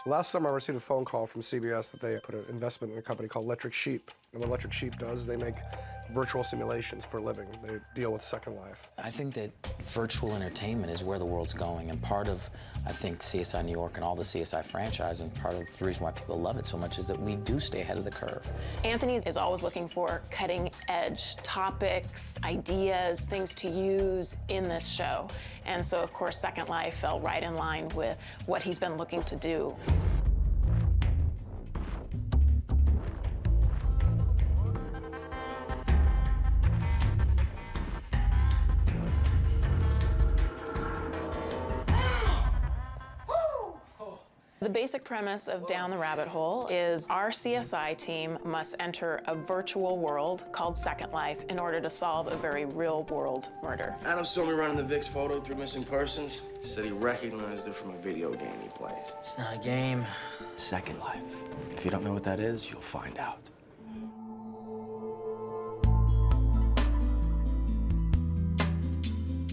Last summer, I received a phone call from CBS that they put an investment in a company called Electric Sheep. And what Electric Sheep does, they make virtual simulations for a living. They deal with Second Life. I think that virtual entertainment is where the world's going, and part of, I think, CSI New York and all the CSI franchise, and part of the reason why people love it so much is that we do stay ahead of the curve. Anthony is always looking for cutting-edge topics, ideas, things to use in this show. And so, of course, Second Life fell right in line with what he's been looking to do. The basic premise of Down the Rabbit Hole is our CSI team must enter a virtual world called Second Life in order to solve a very real-world murder. Adam saw me running the VIX photo through missing persons. He said he recognized it from a video game he plays. It's not a game. Second Life. If you don't know what that is, you'll find out.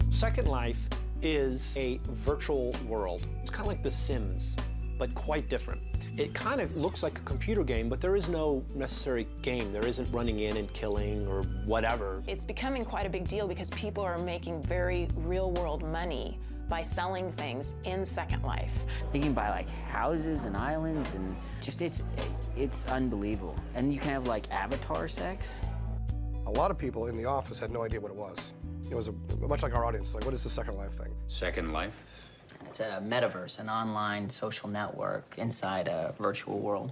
Second Life is a virtual world. It's kind of like The Sims, but quite different. It kind of looks like a computer game, but there is no necessary game. There isn't running in and killing or whatever. It's becoming quite a big deal because people are making very real-world money by selling things in Second Life. You can buy like houses and islands, and just it's unbelievable. And you can have like avatar sex. A lot of people in the office had no idea what it was. It was much like our audience, like, what is the Second Life thing? Second Life? It's a metaverse, an online social network inside a virtual world.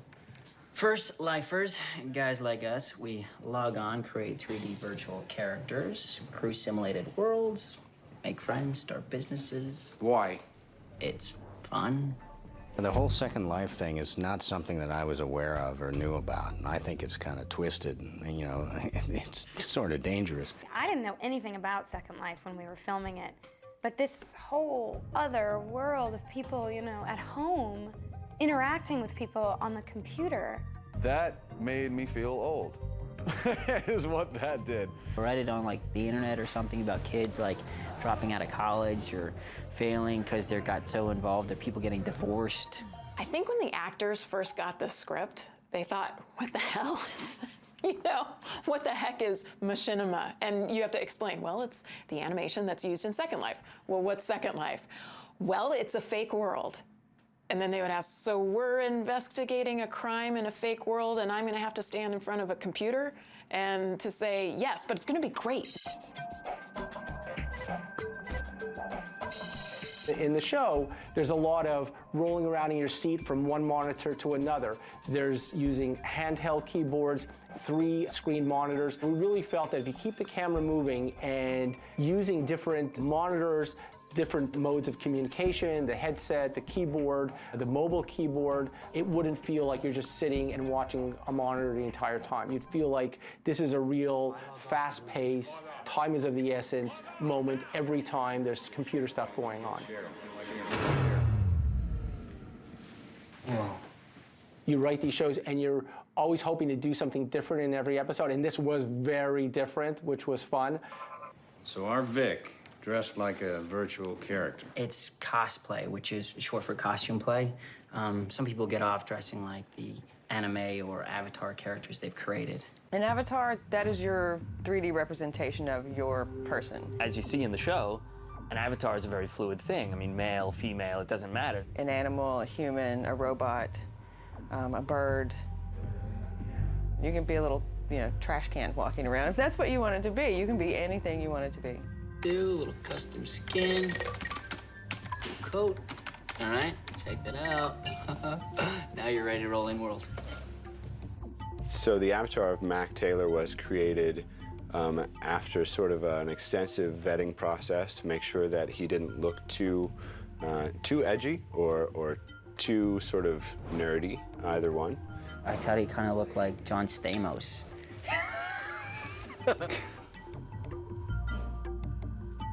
First lifers, guys like us, we log on, create 3D virtual characters, crew simulated worlds, make friends, start businesses. Why? It's fun. The whole Second Life thing is not something that I was aware of or knew about, and I think it's kind of twisted, and, you know, it's sort of dangerous. I didn't know anything about Second Life when we were filming it, but this whole other world of people, you know, at home, interacting with people on the computer. That made me feel old, is what that did. I read it on like the internet or something about kids like dropping out of college or failing because they got so involved that people getting divorced. I think when the actors first got the script, they thought, what the hell is this? You know, what the heck is machinima? And you have to explain, well, it's the animation that's used in Second Life. Well, what's Second Life? Well, it's a fake world. And then they would ask, so we're investigating a crime in a fake world and I'm gonna have to stand in front of a computer and to say, yes, but it's gonna be great. In the show, there's a lot of rolling around in your seat from one monitor to another. There's using handheld keyboards, 3 screen monitors. We really felt that if you keep the camera moving and using different monitors, different modes of communication, the headset, the keyboard, the mobile keyboard, it wouldn't feel like you're just sitting and watching a monitor the entire time. You'd feel like this is a real fast-paced, time is of the essence moment every time there's computer stuff going on. You write these shows and you're always hoping to do something different in every episode, and this was very different, which was fun. So our Vic dressed like a virtual character. It's cosplay, which is short for costume play. Some people get off dressing like the anime or avatar characters they've created. An avatar, that is your 3D representation of your person. As you see in the show, an avatar is a very fluid thing. I mean, male, female, it doesn't matter. An animal, a human, a robot, a bird. You can be a little, you know, trash can walking around. If that's what you want it to be, you can be anything you want it to be. Do a little custom skin, coat. All right, check that out. Now you're ready to roll in world. So the avatar of Mac Taylor was created after sort of an extensive vetting process to make sure that he didn't look too edgy or too sort of nerdy, either one. I thought he kind of looked like John Stamos.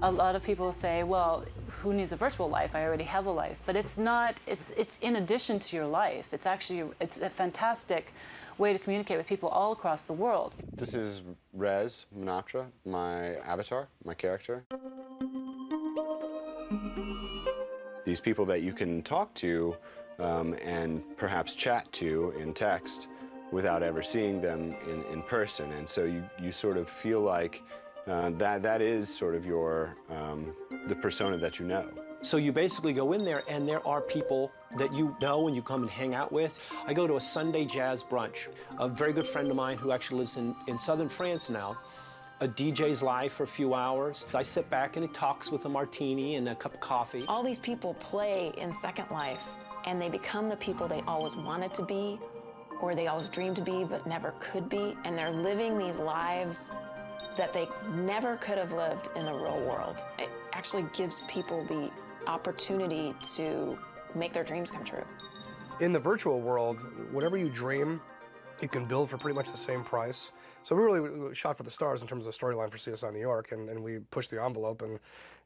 A lot of people say, well, who needs a virtual life? I already have a life. But it's not, it's in addition to your life. It's actually, it's a fantastic way to communicate with people all across the world. This is Rez Manatra, my avatar, my character. These people that you can talk to and perhaps chat to in text without ever seeing them in person. And so you sort of feel like that is sort of your, the persona that you know. So you basically go in there and there are people that you know and you come and hang out with. I go to a Sunday jazz brunch. A very good friend of mine who actually lives in southern France now, a DJ's live for a few hours. I sit back and he talks with a martini and a cup of coffee. All these people play in Second Life, and they become the people they always wanted to be, or they always dreamed to be but never could be, and they're living these lives that they never could have lived in the real world. It actually gives people the opportunity to make their dreams come true. In the virtual world, whatever you dream, you can build for pretty much the same price. So we really shot for the stars in terms of the storyline for CSI New York, and we pushed the envelope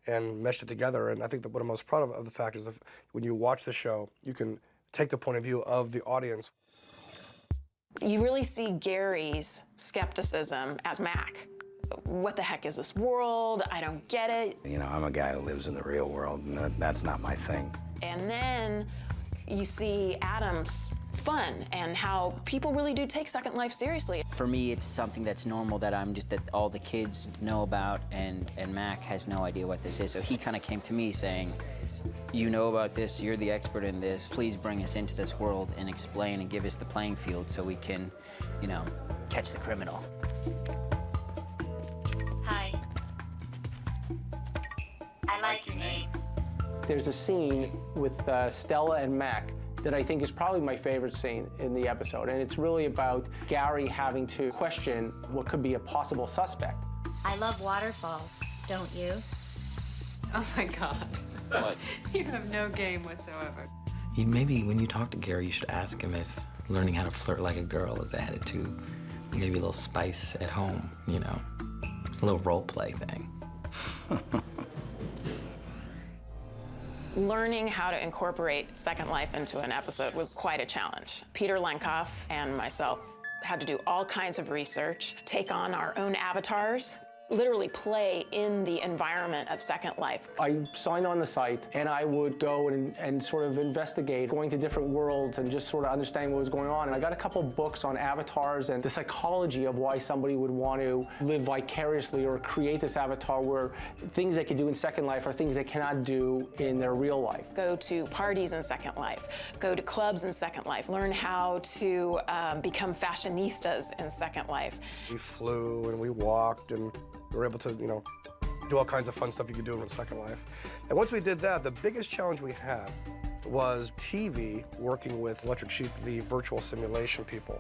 and meshed it together. And I think that what I'm most proud of the fact is that when you watch the show, you can take the point of view of the audience. You really see Gary's skepticism as Mac. What the heck is this world? I don't get it. You know, I'm a guy who lives in the real world, and that's not my thing. And then you see Adam's fun and how people really do take Second Life seriously. For me, it's something that's normal that that all the kids know about, and Mac has no idea what this is. So he kind of came to me saying, you know about this, you're the expert in this. Please bring us into this world and explain and give us the playing field so we can, you know, catch the criminal. Hi. I like your name. There's a scene with Stella and Mac that I think is probably my favorite scene in the episode, and it's really about Gary having to question what could be a possible suspect. I love waterfalls, don't you? Oh my God. What? You have no game whatsoever. Maybe when you talk to Gary, you should ask him if learning how to flirt like a girl is added to maybe a little spice at home, you know, a little role play thing. Learning how to incorporate Second Life into an episode was quite a challenge. Peter Lenkoff and myself had to do all kinds of research, take on our own avatars, literally play in the environment of Second Life. I signed on the site and I would go and sort of investigate, going to different worlds and just sort of understanding what was going on. And I got a couple books on avatars and the psychology of why somebody would want to live vicariously or create this avatar where things they could do in Second Life are things they cannot do in their real life. Go to parties in Second Life, go to clubs in Second Life, learn how to become fashionistas in Second Life. We flew and we walked and we were able to, you know, do all kinds of fun stuff you could do in Second Life. And once we did that, the biggest challenge we had was TV working with Electric Sheep, the virtual simulation people.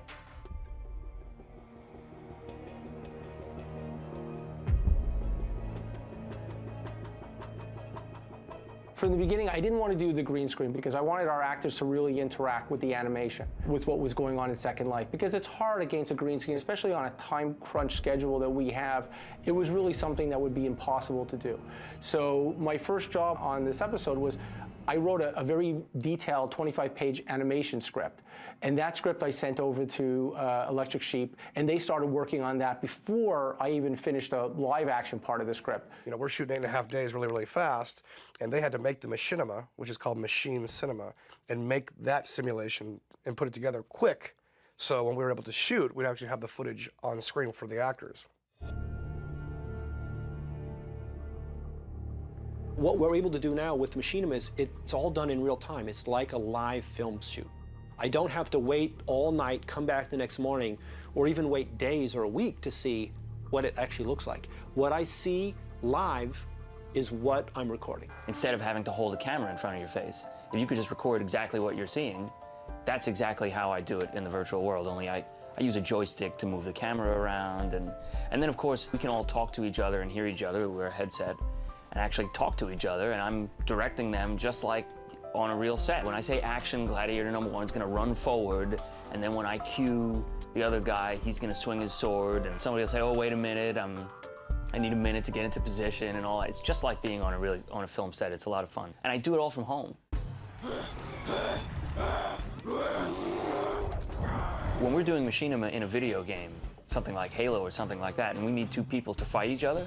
From the beginning, I didn't want to do the green screen because I wanted our actors to really interact with the animation, with what was going on in Second Life, because it's hard against a green screen, especially on a time crunch schedule that we have. It was really something that would be impossible to do. So my first job on this episode was I wrote a very detailed 25-page animation script, and that script I sent over to Electric Sheep, and they started working on that before I even finished the live action part of the script. You know, we're shooting 8.5 days really, really fast, and they had to make the machinima, which is called machine cinema, and make that simulation and put it together quick, so when we were able to shoot, we'd actually have the footage on screen for the actors. What we're able to do now with Machinima is it's all done in real time. It's like a live film shoot. I don't have to wait all night, come back the next morning, or even wait days or a week to see what it actually looks like. What I see live is what I'm recording. Instead of having to hold a camera in front of your face, if you could just record exactly what you're seeing, that's exactly how I do it in the virtual world, only I use a joystick to move the camera around, and then of course we can all talk to each other and hear each other. We wear a headset and actually talk to each other, and I'm directing them just like on a real set. When I say action, Gladiator number 1 is gonna run forward, and then when I cue the other guy, he's gonna swing his sword, and somebody will say, oh, wait a minute, I need a minute to get into position and all that. It's just like being on a film set. It's a lot of fun. And I do it all from home. When we're doing machinima in a video game, something like Halo or something like that, and we need 2 people to fight each other,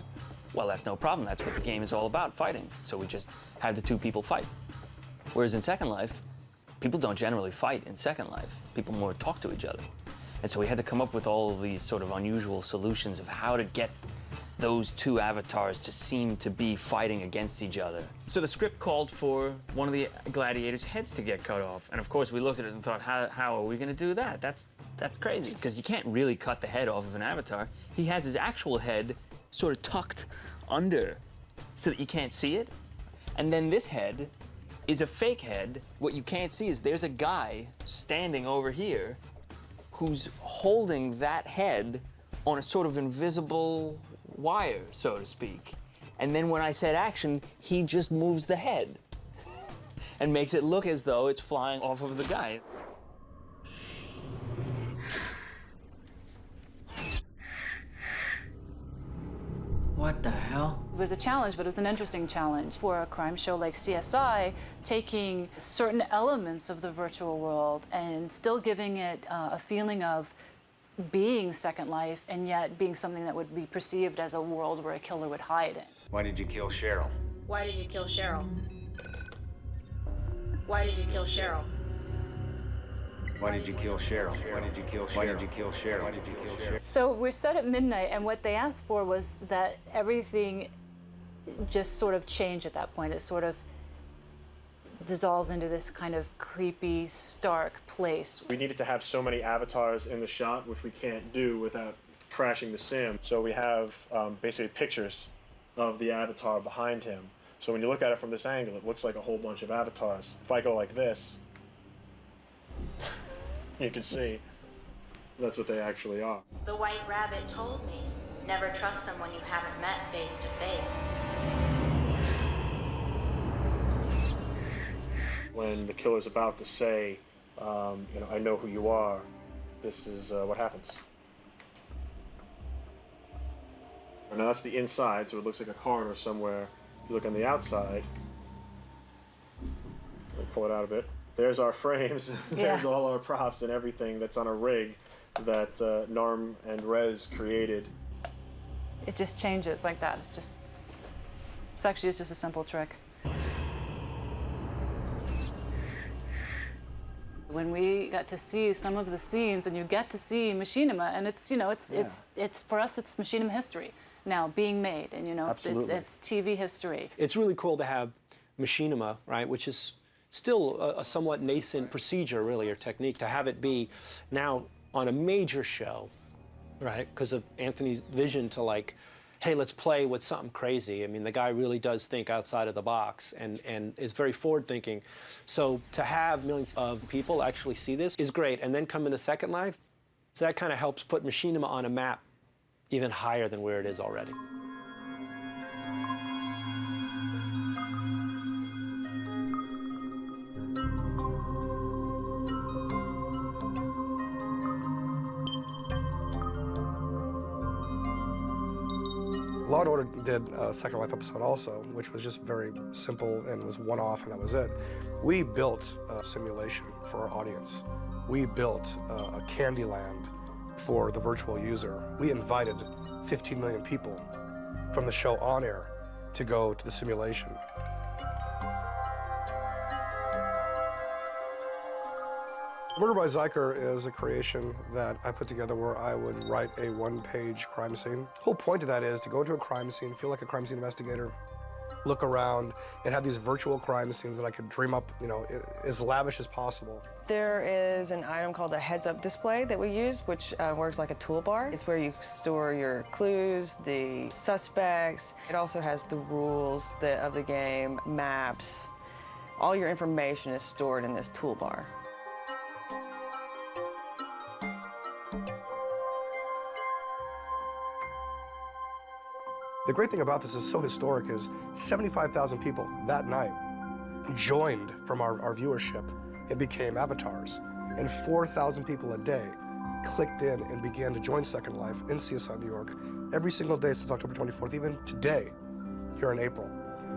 well, that's no problem. That's what the game is all about, fighting. So we just have the 2 people fight. Whereas in Second Life, People don't generally fight in Second Life. People more talk to each other. And so we had to come up with all of these sort of unusual solutions of how to get those two avatars to seem to be fighting against each other. So the script called for one of the gladiators' heads to get cut off. And of course we looked at it and thought, how are we gonna do that? That's crazy, because you can't really cut the head off of an avatar. He has his actual head sort of tucked under so that you can't see it. And then this head is a fake head. What you can't see is there's a guy standing over here who's holding that head on a sort of invisible wire, so to speak. And then when I said action, he just moves the head and makes it look as though it's flying off of the guy. What the hell? It was a challenge, but it was an interesting challenge for a crime show like CSI, taking certain elements of the virtual world and still giving it a feeling of being Second Life, and yet being something that would be perceived as a world where a killer would hide in. Why did you kill Cheryl? Why did you kill Cheryl? Why did you kill Cheryl? Why did you kill Cheryl? Why did you kill Cheryl? Why did you kill Cheryl? Why did you kill Cheryl? So we're set at midnight, and what they asked for was that everything just sort of changed at that point. It sort of dissolves into this kind of creepy, stark place. We needed to have so many avatars in the shot, which we can't do without crashing the sim. So we have basically pictures of the avatar behind him. So when you look at it from this angle, it looks like a whole bunch of avatars. If I go like this, you can see that's what they actually are. The White Rabbit told me, never trust someone you haven't met face to face. When the killer's about to say, I know who you are, this is what happens. And now that's the inside, so it looks like a corridor somewhere. If you look on the outside, let me pull it out a bit. There's our frames, there's all our props and everything that's on a rig that Norm and Rez created. It just changes like that. It's just a simple trick. When we got to see some of the scenes, and you get to see machinima, and it's for us, it's machinima history now being made, and it's TV history. It's really cool to have machinima, right, which is still a somewhat nascent procedure, really, or technique, to have it be now on a major show, right, because of Anthony's vision to, like, hey, let's play with something crazy. I mean, the guy really does think outside of the box and is very forward-thinking. So to have millions of people actually see this is great, and then come into Second Life, so that kind of helps put machinima on a map even higher than where it is already. Law & Order did a Second Life episode also, which was just very simple and was one-off, and that was it. We built a simulation for our audience. We built a Candyland for the virtual user. We invited 15 million people from the show on air to go to the simulation. Murder by Zyker is a creation that I put together where I would write a one-page crime scene. The whole point of that is to go into a crime scene, feel like a crime scene investigator, look around, and have these virtual crime scenes that I could dream up, as lavish as possible. There is an item called a heads-up display that we use, which works like a toolbar. It's where you store your clues, the suspects. It also has the rules of the game, maps. All your information is stored in this toolbar. The great thing about this is so historic is 75,000 people that night joined from our viewership and became avatars. And 4,000 people a day clicked in and began to join Second Life in CSI New York every single day since October 24th, even today, here in April.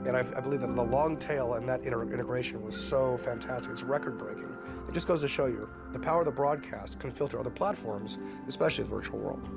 And I believe that the long tail and that integration was so fantastic. It's record-breaking. It just goes to show you the power of the broadcast can filter other platforms, especially the virtual world.